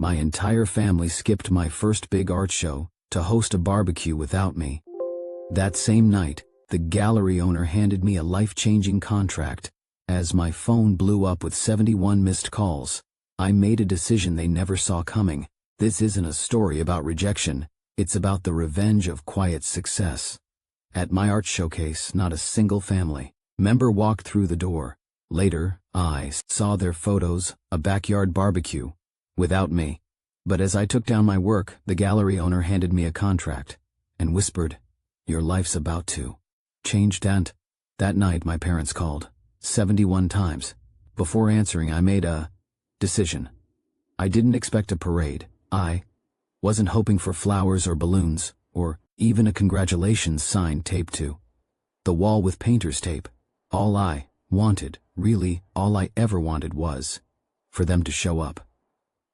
My entire family skipped my first big art show to host a barbecue without me. That same night, the gallery owner handed me a life-changing contract. As my phone blew up with 71 missed calls, I made a decision they never saw coming. This isn't a story about rejection, it's about the revenge of quiet success. At my art showcase, not a single family member walked through the door. Later, I saw their photos, a backyard barbecue, without me. But as I took down my work, the gallery owner handed me a contract and whispered, "Your life's about to change, Dent." That night my parents called 71 times. Before answering, I made a decision. I didn't expect a parade. I wasn't hoping for flowers or balloons, or even a congratulations sign taped to the wall with painter's tape. All I wanted, really all I ever wanted, was for them to show up.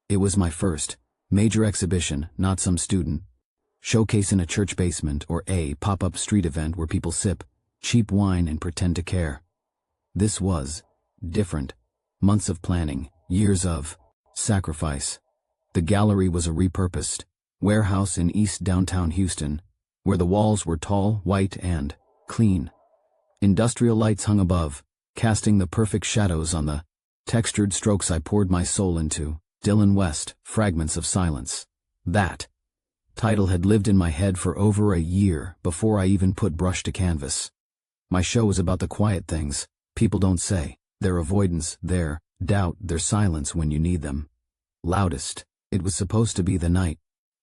It was my first major exhibition, not some student showcase in a church basement or a pop-up street event where people sip cheap wine and pretend to care. This was different. Months of planning, years of sacrifice. The gallery was a repurposed warehouse in East Downtown Houston, where the walls were tall, white, and clean. Industrial lights hung above, casting the perfect shadows on the textured strokes I poured my soul into. Dylan West, Fragments of Silence. That title had lived in my head for over a year before I even put brush to canvas. My show was about the quiet things people don't say, their avoidance, their doubt, their silence when you need them loudest. It was supposed to be the night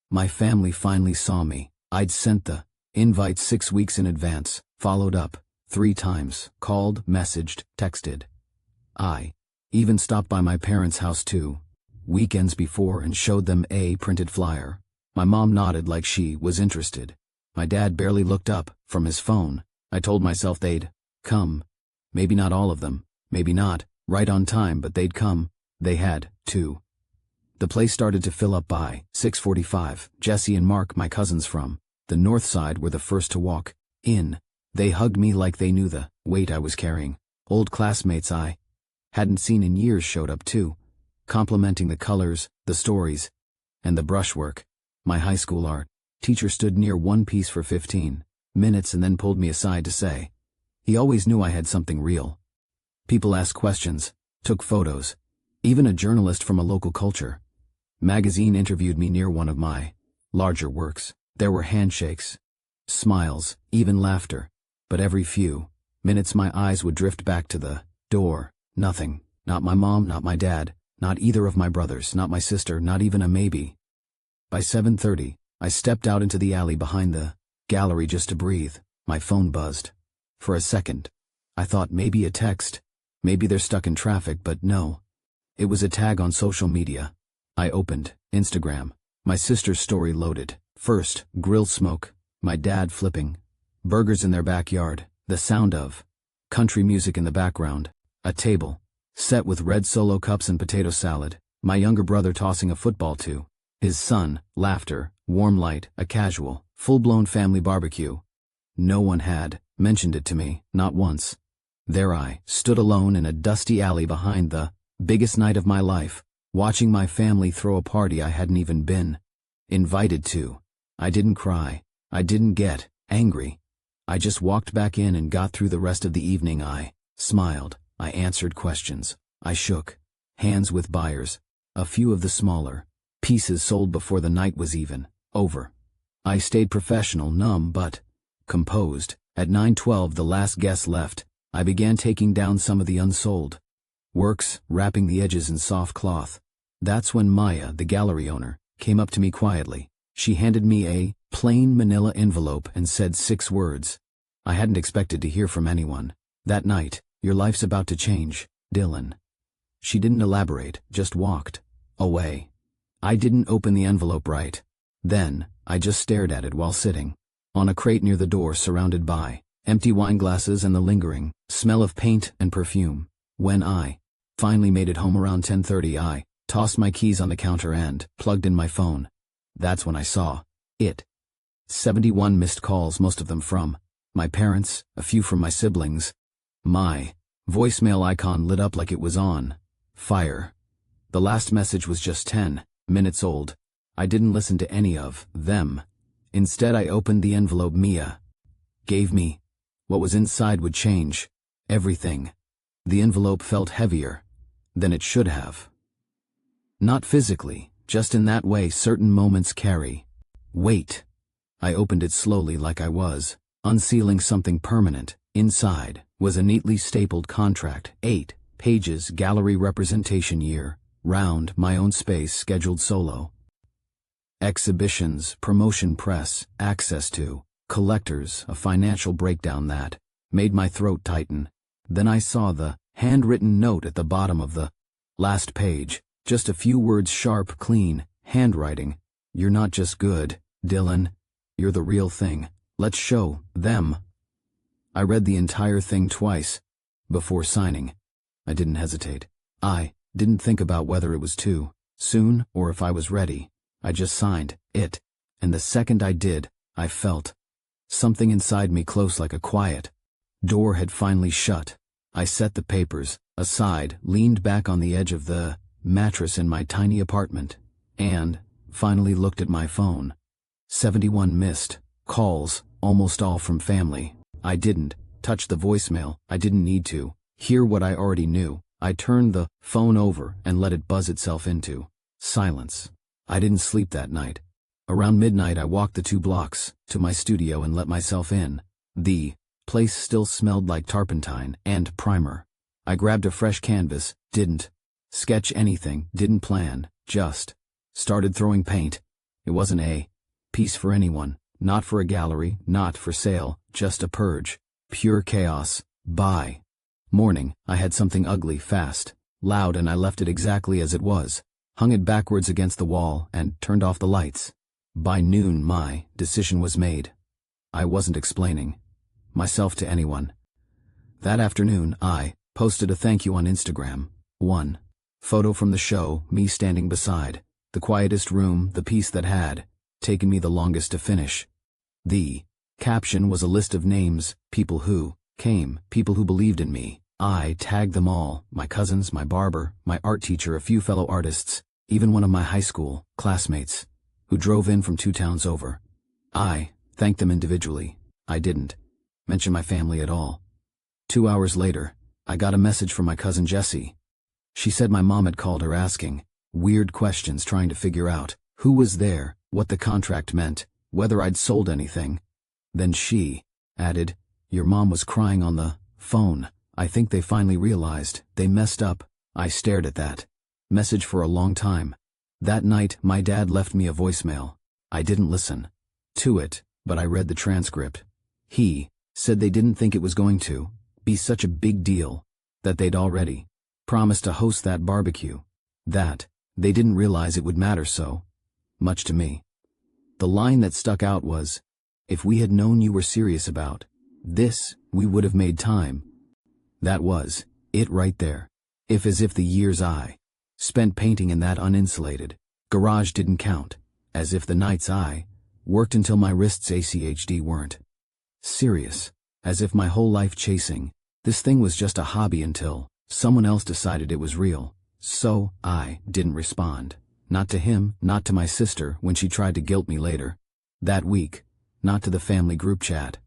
my family finally saw me. I'd sent the invite 6 weeks in advance, followed up 3 times, called, messaged, texted. I even stopped by my parents' house 2 weekends before and showed them a printed flyer. My mom nodded like she was interested. My dad barely looked up from his phone. I told myself they'd come. Maybe not all of them, maybe not right on time, but they'd come. They had to. The place started to fill up by 6:45. Jesse and Mark, my cousins from the north side, were the first to walk in. They hugged me like they knew the weight I was carrying. Old classmates I hadn't seen in years showed up too, complimenting the colors, the stories, and the brushwork. My high school art teacher stood near one piece for 15 minutes and then pulled me aside to say he always knew I had something real. People asked questions, took photos. Even a journalist from a local culture magazine interviewed me near one of my larger works. There were handshakes, smiles, even laughter. But every few minutes my eyes would drift back to the door. Nothing. Not my mom, not my dad, not either of my brothers, not my sister, not even a maybe. By 7:30, I stepped out into the alley behind the gallery just to breathe. My phone buzzed. For a second, I thought maybe a text, maybe they're stuck in traffic, but no. It was a tag on social media. I opened Instagram. My sister's story loaded. First, grill smoke, my dad flipping burgers in their backyard, the sound of country music in the background, a table set with red Solo cups and potato salad, my younger brother tossing a football to his son, laughter, warm light, a casual, full-blown family barbecue. No one had mentioned it to me, not once. There I stood alone in a dusty alley behind the biggest night of my life, watching my family throw a party I hadn't even been invited to. I didn't cry. I didn't get angry. I just walked back in and got through the rest of the evening. I smiled. I answered questions. I shook hands with buyers. A few of the smaller pieces sold before the night was even over. I stayed professional, numb but composed. At 9:12 the last guest left. I began taking down some of the unsold works, wrapping the edges in soft cloth. That's when Maya, the gallery owner, came up to me quietly. She handed me a plain manila envelope and said 6 words I hadn't expected to hear from anyone. That night, "Your life's about to change, Dylan." She didn't elaborate, just walked away. I didn't open the envelope right then. I just stared at it while sitting on a crate near the door, surrounded by empty wine glasses and the lingering smell of paint and perfume. When I finally made it home around 10:30, I tossed my keys on the counter and plugged in my phone. That's when I saw it. 71 missed calls, most of them from my parents, a few from my siblings. My voicemail icon lit up like it was on fire. The last message was just 10 minutes old. I didn't listen to any of them. Instead, I opened the envelope Mia gave me. What was inside would change everything. The envelope felt heavier than it should have. Not physically, just in that way certain moments carry weight. I opened it slowly like I was unsealing something permanent. Inside was a neatly stapled contract, 8 pages, gallery representation year, round, my own space, scheduled solo. Exhibitions, promotion press, access to collectors, a financial breakdown that made my throat tighten. Then I saw the handwritten note at the bottom of the last page, just a few words, sharp, clean handwriting. You're not just good, Dylan. You're the real thing. Let's show them. I read the entire thing twice before signing. I didn't hesitate. I didn't think about whether it was too soon or if I was ready. I just signed it, and the second I did, I felt something inside me close like a quiet door had finally shut. I set the papers aside, leaned back on the edge of the mattress in my tiny apartment, and finally looked at my phone. 71 missed calls, almost all from family. I didn't touch the voicemail. I didn't need to hear what I already knew. I turned the phone over and let it buzz itself into silence. I didn't sleep that night. Around midnight, I walked the 2 blocks to my studio and let myself in. The place still smelled like turpentine and primer. I grabbed a fresh canvas, didn't sketch anything, didn't plan, just started throwing paint. It wasn't a piece for anyone, not for a gallery, not for sale, just a purge. Pure chaos. By morning, I had something ugly, fast, loud, and I left it exactly as it was, hung it backwards against the wall, and turned off the lights. By noon, my decision was made. I wasn't explaining myself to anyone. That afternoon, I posted a thank you on Instagram. 1 photo from the show, me standing beside the quietest room, the piece that had taken me the longest to finish. The caption was a list of names, people who came, people who believed in me. I tagged them all, my cousins, my barber, my art teacher, a few fellow artists, even one of my high school classmates who drove in from 2 towns over. I thanked them individually. I didn't mention my family at all. 2 hours later, I got a message from my cousin Jessie. She said my mom had called her asking weird questions, trying to figure out who was there, what the contract meant, whether I'd sold anything. Then she added, "Your mom was crying on the phone. I think they finally realized they messed up." I stared at that message for a long time. That night, my dad left me a voicemail. I didn't listen to it, but I read the transcript. He said they didn't think it was going to be such a big deal, that they'd already promised to host that barbecue, that they didn't realize it would matter so much to me. The line that stuck out was, "If we had known you were serious about this, we would have made time." That was it right there. As if the years I spent painting in that uninsulated garage didn't count. As if the nights I worked until my wrists ACHD weren't serious. As if my whole life chasing this thing was just a hobby until someone else decided it was real. So I didn't respond. Not to him, not to my sister when she tried to guilt me later that week, not to the family group chat,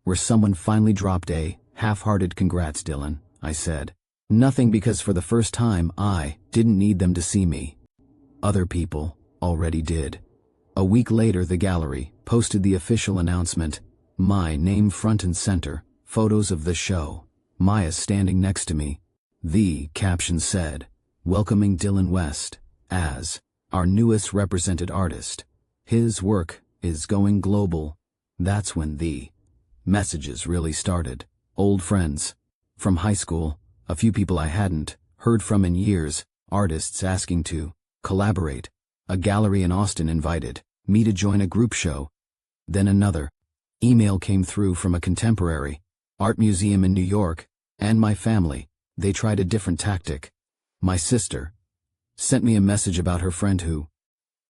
where someone finally dropped a half-hearted "Congrats, Dylan," I said. Nothing, because for the first time I didn't need them to see me. Other people already did. A week later, the gallery posted the official announcement. My name front and center, photos of the show, Maya standing next to me. The caption said, "Welcoming Dylan West as our newest represented artist. His work is going global." That's when the messages really started. Old friends from high school, a few people I hadn't heard from in years, artists asking to collaborate. A gallery in Austin invited me to join a group show. Then another email came through from a contemporary art museum in New York, and my family, they tried a different tactic. My sister sent me a message about her friend who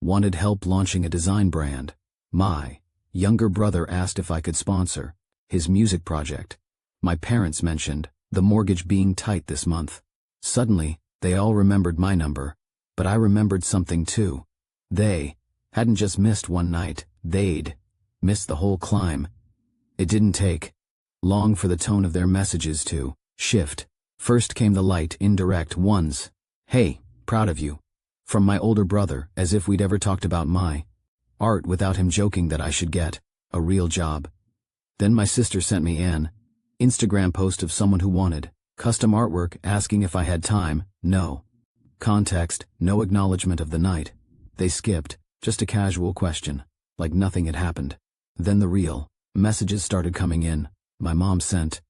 wanted help launching a design brand. My younger brother asked if I could sponsor his music project. My parents mentioned the mortgage being tight this month. Suddenly, they all remembered my number, but I remembered something too. They hadn't just missed one night, they'd missed the whole climb. It didn't take long for the tone of their messages to shift. First came the light, indirect ones. "Hey, proud of you." From my older brother, as if we'd ever talked about my art without him joking that I should get a real job. Then my sister sent me an Instagram post of someone who wanted custom artwork, asking if I had time. No context, no acknowledgement of the night. They skipped, just a casual question, like nothing had happened. Then the real messages started coming in. My mom sent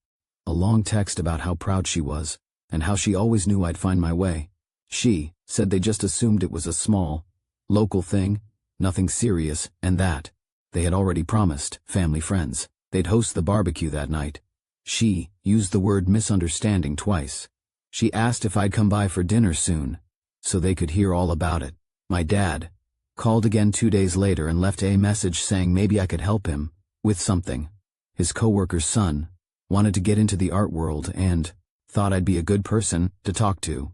a long text about how proud she was, and how she always knew I'd find my way. She said they just assumed it was a small, local thing, nothing serious, and that they had already promised family friends they'd host the barbecue that night. She used the word misunderstanding twice. She asked if I'd come by for dinner soon, so they could hear all about it. My dad called again 2 days later and left a message saying maybe I could help him with something. His coworker's son wanted to get into the art world and thought I'd be a good person to talk to.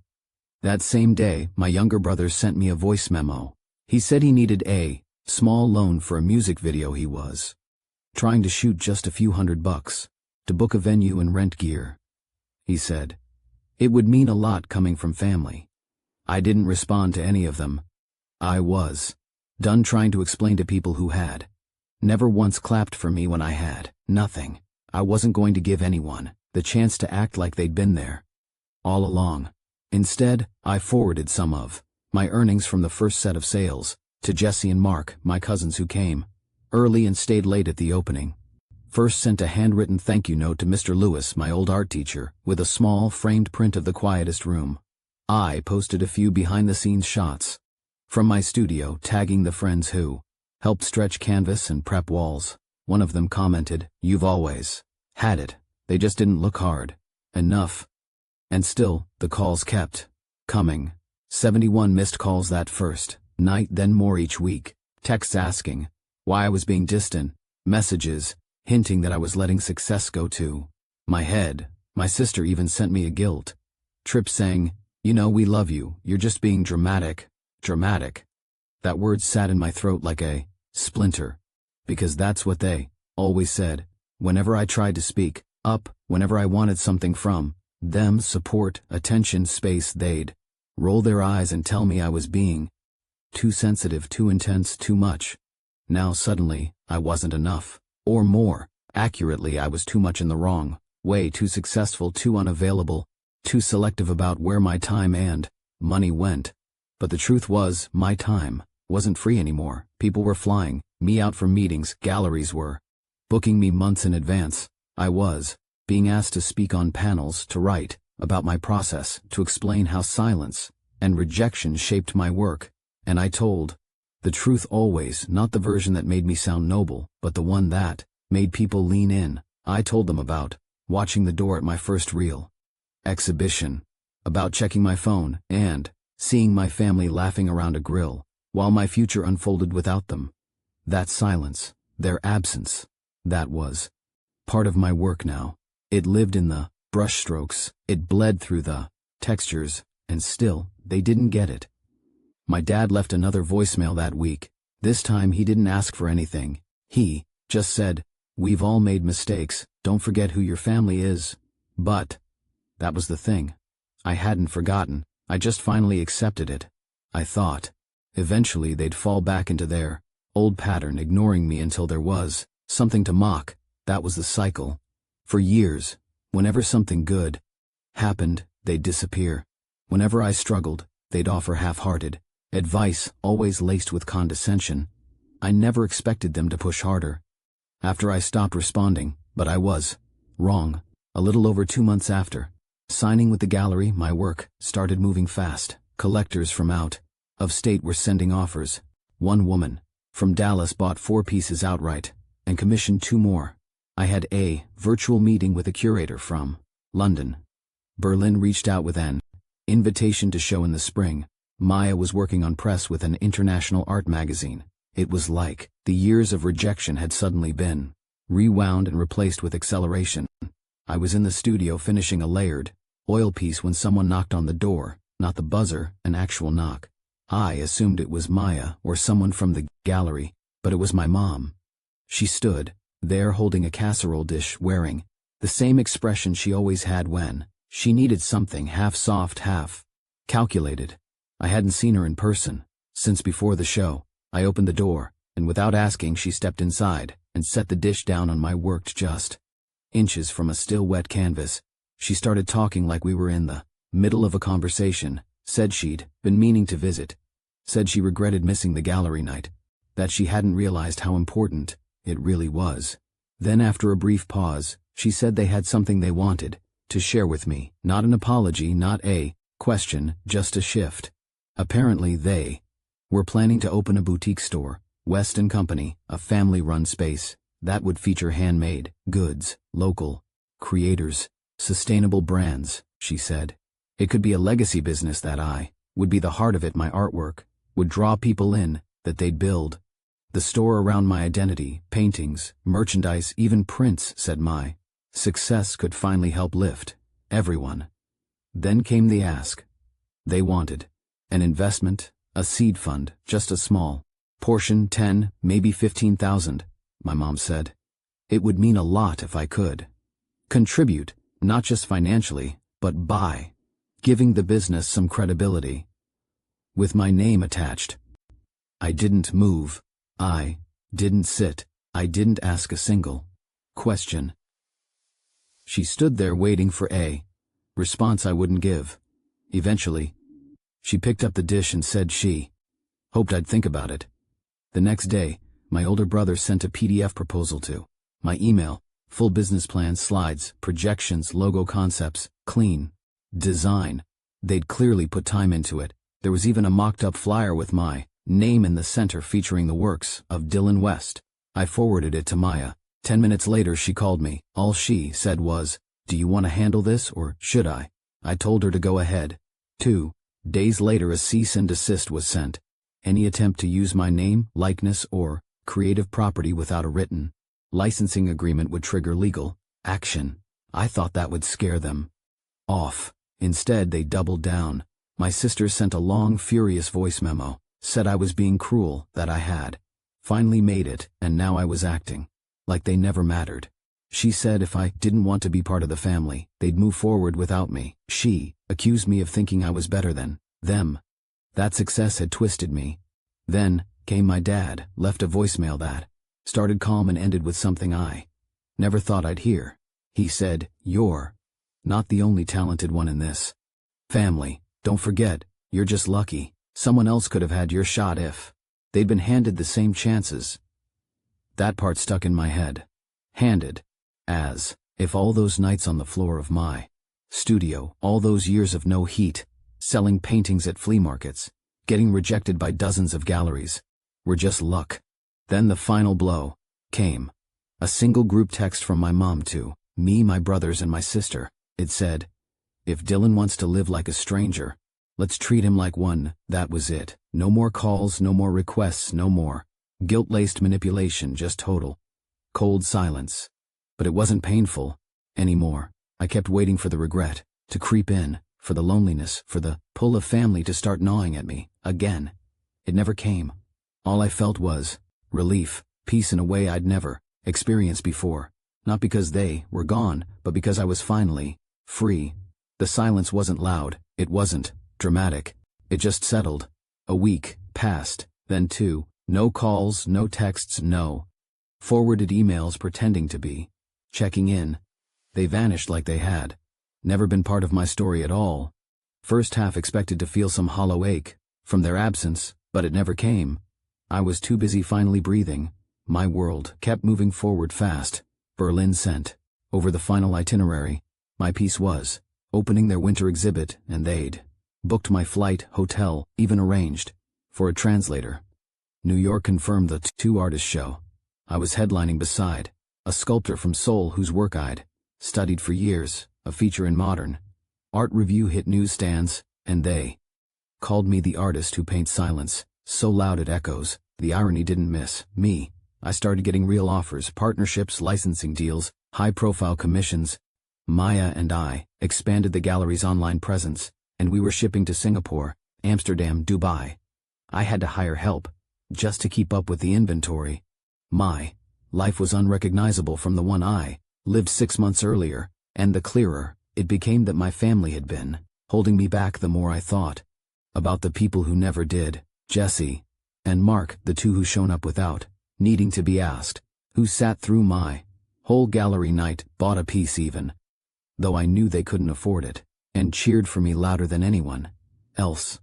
That same day, my younger brother sent me a voice memo. He said he needed a small loan for a music video he was trying to shoot, just a few $100 to book a venue and rent gear. He said it would mean a lot coming from family. I didn't respond to any of them. I was done trying to explain to people who had never once clapped for me when I had nothing. I wasn't going to give anyone the chance to act like they'd been there all along. Instead, I forwarded some of my earnings from the first set of sales to Jesse and Mark, my cousins who came early and stayed late at the opening. First sent a handwritten thank you note to Mr. Lewis, my old art teacher, with a small framed print of the quietest room. I posted a few behind-the-scenes shots from my studio, tagging the friends who helped stretch canvas and prep walls. One of them commented, "You've always had it. They just didn't look hard enough." And still, the calls kept coming. 71 missed calls that first night, then more each week. Texts asking why I was being distant, messages hinting that I was letting success go to my head. My sister even sent me a guilt trip saying, "You know, we love you, you're just being dramatic." Dramatic. That word sat in my throat like a splinter, because that's what they always said. Whenever I tried to speak up, whenever I wanted something from them, support, attention, space, they'd roll their eyes and tell me I was being too sensitive, too intense, too much. Now suddenly, I wasn't enough. Or more accurately, I was too much in the wrong way, too successful, too unavailable, too selective about where my time and money went. But the truth was, my time wasn't free anymore. People were flying me out for meetings, galleries were booking me months in advance. I was being asked to speak on panels, to write about my process, to explain how silence and rejection shaped my work. And I told the truth always, not the version that made me sound noble, but the one that made people lean in. I told them about watching the door at my first real exhibition, about checking my phone, and seeing my family laughing around a grill, while my future unfolded without them. That silence, their absence, that was part of my work now. It lived in the brushstrokes, it bled through the textures, and still, they didn't get it. My dad left another voicemail that week. This time he didn't ask for anything. He just said, "We've all made mistakes, don't forget who your family is." But that was the thing. I hadn't forgotten, I just finally accepted it. I thought eventually they'd fall back into their old pattern, ignoring me until there was something to mock. That was the cycle. For years, whenever something good happened, they'd disappear. Whenever I struggled, they'd offer half-hearted advice, always laced with condescension. I never expected them to push harder. After I stopped responding, but I was wrong. A little over 2 months after signing with the gallery, my work started moving fast. Collectors from out of state were sending offers. One woman from Dallas bought 4 pieces outright and commissioned 2 more. I had a virtual meeting with a curator from London. Berlin reached out with an invitation to show in the spring. Maya was working on press with an international art magazine. It was like the years of rejection had suddenly been rewound and replaced with acceleration. I was in the studio finishing a layered oil piece when someone knocked on the door, not the buzzer, an actual knock. I assumed it was Maya or someone from the gallery, but it was my mom. She stood there holding a casserole dish, wearing the same expression she always had when she needed something, half soft, half calculated. I hadn't seen her in person since before the show. I opened the door, and without asking she stepped inside and set the dish down on my worked just inches from a still wet canvas. She started talking like we were in the middle of a conversation, said she'd been meaning to visit, said she regretted missing the gallery night, that she hadn't realized how important it really was. Then after a brief pause, she said they had something they wanted to share with me. Not an apology, not a question, just a shift. Apparently they were planning to open a boutique store, West & Company, a family-run space that would feature handmade goods, local creators, sustainable brands, she said. It could be a legacy business that I would be the heart of it. My artwork would draw people in, that they'd build the store around my identity, paintings, merchandise, even prints, said my success could finally help lift everyone. Then came the ask. They wanted an investment, a seed fund, just a small portion, 10, maybe 15,000, my mom said. It would mean a lot if I could contribute, not just financially, but by giving the business some credibility. With my name attached. I didn't move. I didn't sit. I didn't ask a single question. She stood there waiting for a response I wouldn't give. Eventually, she picked up the dish and said she hoped I'd think about it. The next day, my older brother sent a PDF proposal to my email, full business plans, slides, projections, logo concepts, clean design. They'd clearly put time into it. There was even a mocked-up flyer with my name in the center featuring the works of Dylan West. I forwarded it to Maya. 10 minutes later she called me. All she said was, "Do you want to handle this or should I?" I told her to go ahead. 2 days later a cease and desist was sent. Any attempt to use my name, likeness, or creative property without a written licensing agreement would trigger legal action. I thought that would scare them off. Instead, they doubled down. My sister sent a long, furious voice memo, said I was being cruel, that I had finally made it, and now I was acting like they never mattered. She said if I didn't want to be part of the family, they'd move forward without me. She accused me of thinking I was better than them. That success had twisted me. Then came my dad, left a voicemail that started calm and ended with something I never thought I'd hear. He said, "You're not the only talented one in this family. Don't forget, you're just lucky. Someone else could have had your shot if they'd been handed the same chances." That part stuck in my head. Handed. As if all those nights on the floor of my studio, all those years of no heat, selling paintings at flea markets, getting rejected by dozens of galleries, were just luck. Then the final blow came. A single group text from my mom to me, my brothers, and my sister. It said, "If Dylan wants to live like a stranger, let's treat him like one." That was it. No more calls, no more requests, no more guilt-laced manipulation, just total, cold silence. But it wasn't painful anymore. I kept waiting for the regret to creep in, for the loneliness, for the pull of family to start gnawing at me again. It never came. All I felt was relief, peace in a way I'd never experienced before. Not because they were gone, but because I was finally free. The silence wasn't loud, it wasn't dramatic. It just settled. A week passed, then 2. No calls, no texts, no forwarded emails pretending to be checking in. They vanished like they had never been part of my story at all. First half expected to feel some hollow ache from their absence, but it never came. I was too busy finally breathing. My world kept moving forward fast. Berlin sent over the final itinerary. My piece was opening their winter exhibit, and they'd booked my flight, hotel, even arranged for a translator. New York confirmed the 2 artist show. I was headlining beside a sculptor from Seoul whose work I'd studied for years, a feature in modern art review hit newsstands, and they called me the artist who paints silence, so loud it echoes. The irony didn't miss me. I started getting real offers, partnerships, licensing deals, high-profile commissions. Maya and I expanded the gallery's online presence, and we were shipping to Singapore, Amsterdam, Dubai, I had to hire help, just to keep up with the inventory. My life was unrecognizable from the one I lived 6 months earlier, and the clearer it became that my family had been holding me back the more I thought about the people who never did, Jesse and Mark, the two who shown up without needing to be asked, who sat through my whole gallery night, bought a piece even, though I knew they couldn't afford it, and cheered for me louder than anyone else.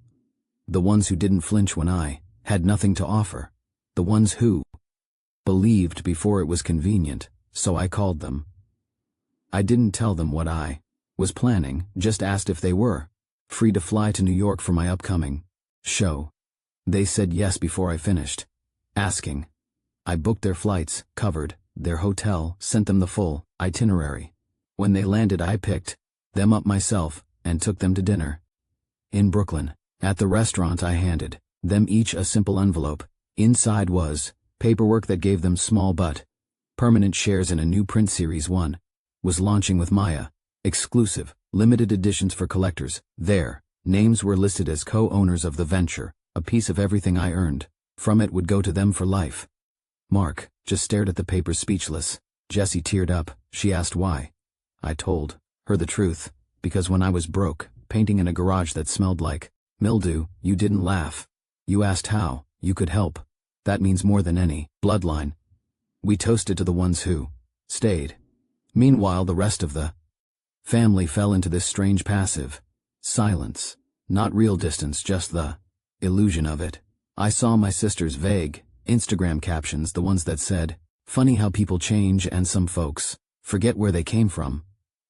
The ones who didn't flinch when I had nothing to offer. The ones who believed before it was convenient, so I called them. I didn't tell them what I was planning, just asked if they were free to fly to New York for my upcoming show. They said yes before I finished asking. I booked their flights, covered their hotel, sent them the full itinerary. When they landed, I picked them up myself and took them to dinner in Brooklyn. At the restaurant, I handed them each a simple envelope. Inside was paperwork that gave them small but permanent shares in a new print series one was launching with Maya. Exclusive, limited editions for collectors. Their names were listed as co-owners of the venture. A piece of everything I earned from it would go to them for life. Mark just stared at the paper, speechless. Jessie teared up. She asked why. I told her the truth. Because when I was broke, painting in a garage that smelled like mildew, you didn't laugh. You asked how you could help. That means more than any bloodline. We toasted to the ones who stayed. Meanwhile, the rest of the family fell into this strange passive silence. Not real distance, just the illusion of it. I saw my sister's vague Instagram captions, the ones that said, "Funny how people change and some folks forget where they came from."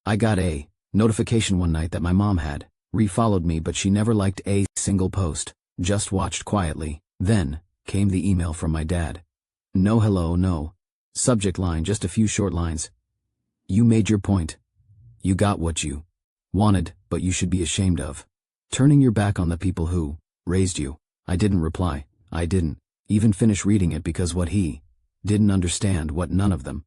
I got a notification one night that my mom had refollowed me, but she never liked a single post, just watched quietly. Then came the email from my dad. No hello, no subject line, just a few short lines. "You made your point. You got what you wanted, but you should be ashamed of turning your back on the people who raised you." I didn't reply. I didn't even finish reading it, because what he didn't understand, what none of them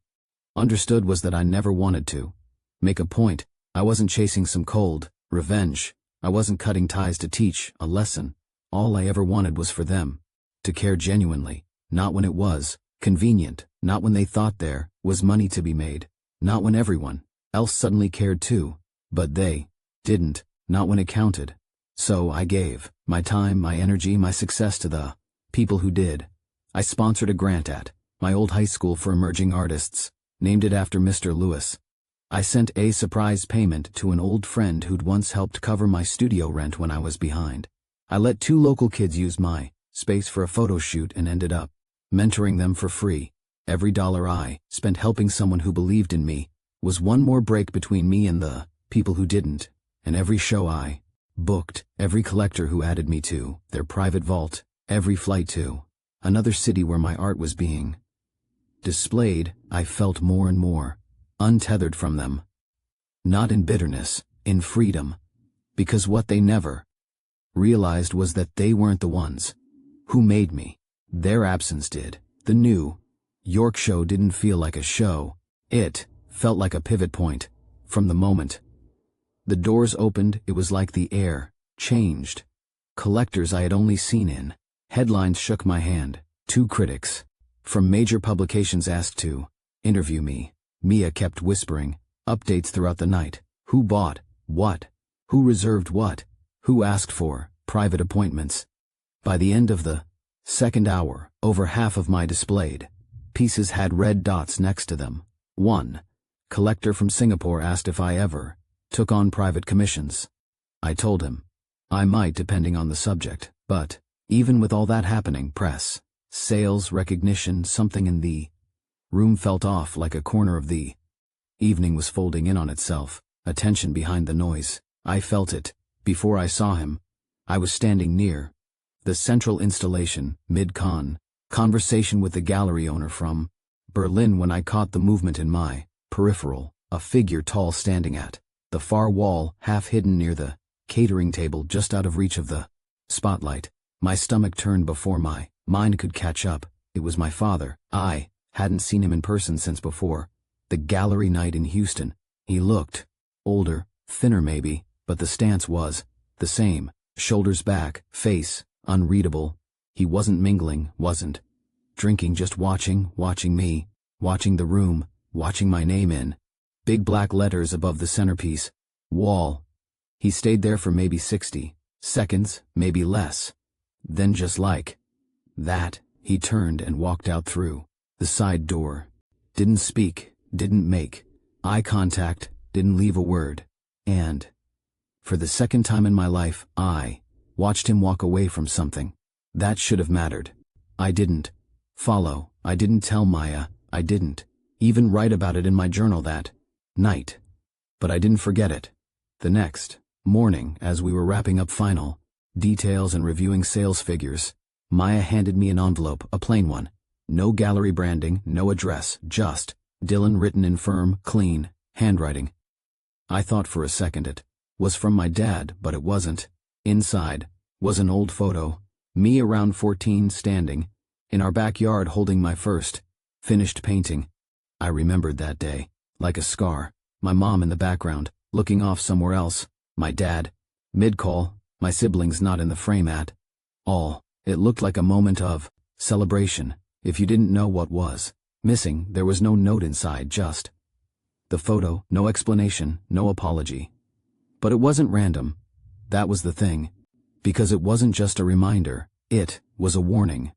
understood, was that I never wanted to make a point. I wasn't chasing some cold revenge. I wasn't cutting ties to teach a lesson. All I ever wanted was for them to care genuinely, not when it was convenient, not when they thought there was money to be made, not when everyone else suddenly cared too, but they didn't, not when it counted. So I gave my time, my energy, my success to the people who did. I sponsored a grant at my old high school for emerging artists, named it after Mr. Lewis. I sent a surprise payment to an old friend who'd once helped cover my studio rent when I was behind. I let 2 local kids use my space for a photo shoot and ended up mentoring them for free. Every dollar I spent helping someone who believed in me was one more break between me and the people who didn't. And every show I booked, every collector who added me to their private vault, every flight to another city where my art was being displayed, I felt more and more untethered from them. Not in bitterness, in freedom. Because what they never realized was that they weren't the ones who made me. Their absence did. The New York show didn't feel like a show. It felt like a pivot point. From the moment the doors opened, it was like the air changed. Collectors I had only seen in headlines shook my hand. 2 critics from major publications asked to interview me. Mia kept whispering updates throughout the night. Who bought what? Who reserved what? Who asked for private appointments? By the end of the second hour, over half of my displayed pieces had red dots next to them. One collector from Singapore asked if I ever took on private commissions. I told him I might, depending on the subject, but even with all that happening, press, sales, recognition, something in the room felt off, like a corner of the evening was folding in on itself, a tension behind the noise. I felt it before I saw him. I was standing near the central installation, mid-conversation with the gallery owner from Berlin, when I caught the movement in my peripheral, a figure tall standing at the far wall, half hidden near the catering table, just out of reach of the spotlight. My stomach turned before my mind could catch up. It was my father. I hadn't seen him in person since before the gallery night in Houston. He looked older, thinner maybe, but the stance was the same, shoulders back, face unreadable, He wasn't mingling, wasn't drinking, just watching me, watching the room, watching my name in big black letters above the centerpiece wall. He stayed there for maybe 60 seconds, maybe less. Then just like that, he turned and walked out through the side door. Didn't speak, didn't make eye contact, didn't leave a word. And for the second time in my life, I watched him walk away from something that should have mattered. I didn't follow, I didn't tell Maya, I didn't even write about it in my journal that night. But I didn't forget it. The next morning, as we were wrapping up final details and reviewing sales figures, Maya handed me an envelope, a plain one. No gallery branding, no address, just Dylan written in firm, clean handwriting. I thought for a second it was from my dad, but it wasn't. Inside was an old photo, me around 14, standing in our backyard holding my first finished painting. I remembered that day like a scar. My mom in the background, looking off somewhere else. My dad, mid-call, my siblings not in the frame at all. It looked like a moment of celebration. If you didn't know what was missing, there was no note inside, just the photo, no explanation, no apology. But it wasn't random. That was the thing. Because it wasn't just a reminder, it was a warning.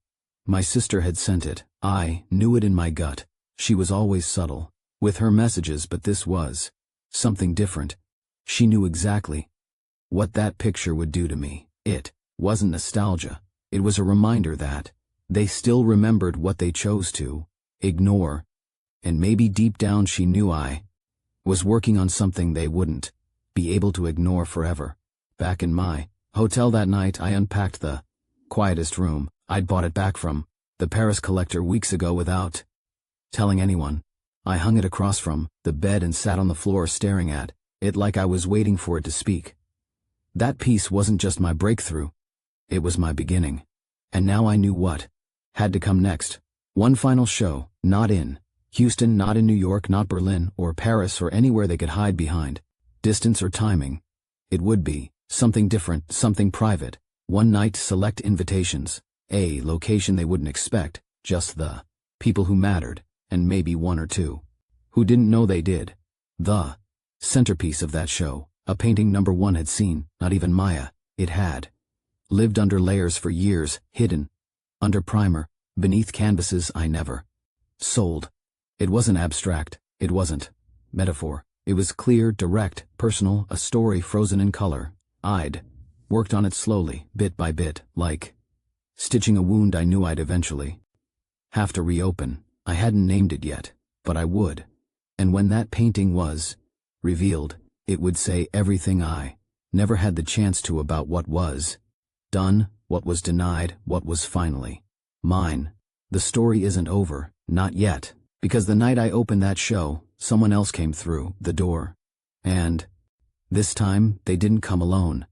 My sister had sent it. I knew it in my gut. She was always subtle with her messages, but this was something different. She knew exactly what that picture would do to me. It wasn't nostalgia. It was a reminder that they still remembered what they chose to ignore. And maybe deep down she knew I was working on something they wouldn't be able to ignore forever. Back in my hotel that night, I unpacked the quietest room. I'd bought it back from the Paris collector weeks ago without telling anyone. I hung it across from the bed and sat on the floor staring at it like I was waiting for it to speak. That piece wasn't just my breakthrough. It was my beginning. And now I knew what had to come next. One final show, not in Houston, not in New York, not Berlin or Paris or anywhere they could hide behind distance or timing. It would be something different, something private. One night, select invitations, a location they wouldn't expect, just the people who mattered, and maybe one or two who didn't know they did. The centerpiece of that show, a painting number one had seen, not even Maya. It had lived under layers for years, hidden under primer, beneath canvases I never sold. It wasn't abstract, it wasn't metaphor. It was clear, direct, personal, a story frozen in color. I'd worked on it slowly, bit by bit, like stitching a wound I knew I'd eventually have to reopen. I hadn't named it yet, but I would. And when that painting was revealed, it would say everything I never had the chance to about what was done, what was denied, what was finally mine. The story isn't over, not yet, because the night I opened that show, someone else came through the door. And this time, they didn't come alone.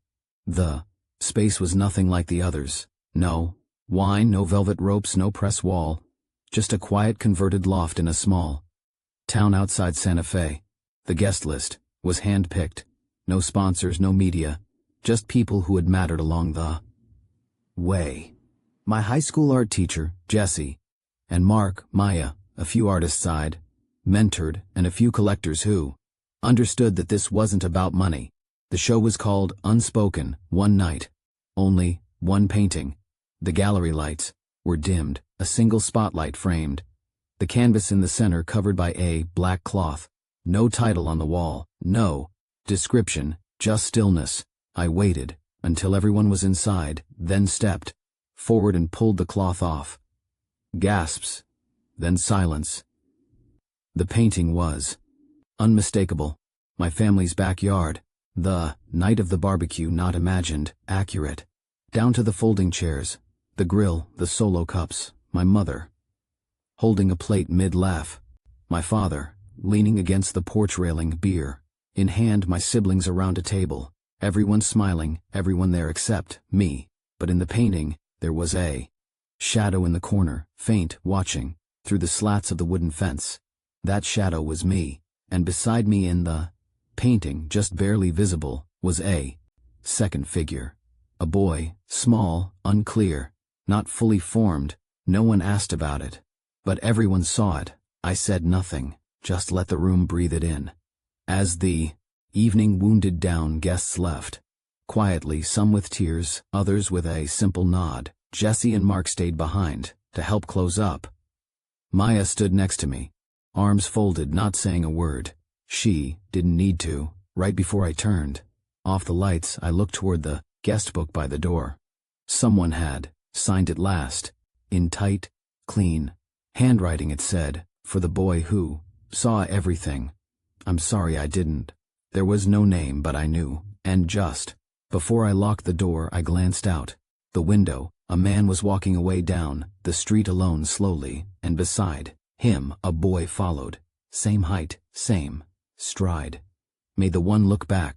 The space was nothing like the others. No wine, no velvet ropes, no press wall. Just a quiet converted loft in a small town outside Santa Fe. The guest list was hand-picked. No sponsors, no media. Just people who had mattered along the way. My high school art teacher, Jesse, and Mark, Maya, a few artists I'd mentored, and a few collectors who understood that this wasn't about money. The show was called Unspoken, One Night. Only one painting. The gallery lights were dimmed, a single spotlight framed the canvas in the center covered by a black cloth. No title on the wall, no description, just stillness. I waited until everyone was inside, then stepped forward and pulled the cloth off. Gasps, then silence. The painting was unmistakable. My family's backyard. The night of the barbecue, not imagined, accurate. Down to the folding chairs, the grill, the solo cups. My mother holding a plate mid-laugh. My father leaning against the porch railing, beer in hand, my siblings around a table. Everyone smiling, everyone there except me. But in the painting, there was a shadow in the corner, faint, watching through the slats of the wooden fence. That shadow was me, and beside me in the painting, just barely visible, was a second figure. A boy, small, unclear, Not fully formed, no one asked about it. But everyone saw it. I said nothing, just let the room breathe it in. As the evening wounded down, guests left. Quietly, some with tears, others with a simple nod. Jesse and Mark stayed behind, to help close up. Maya stood next to me, arms folded, not saying a word. She didn't need to. Right before I turned off the lights, I looked toward the guest book by the door. Someone had signed it last, in tight, clean handwriting. It said, "For the boy who saw everything." I'm sorry I didn't. There was no name, but I knew, and just before I locked the door, I glanced out the window. A man was walking away down the street alone, slowly, and beside him a boy followed. Same height, same stride. Made the one look back.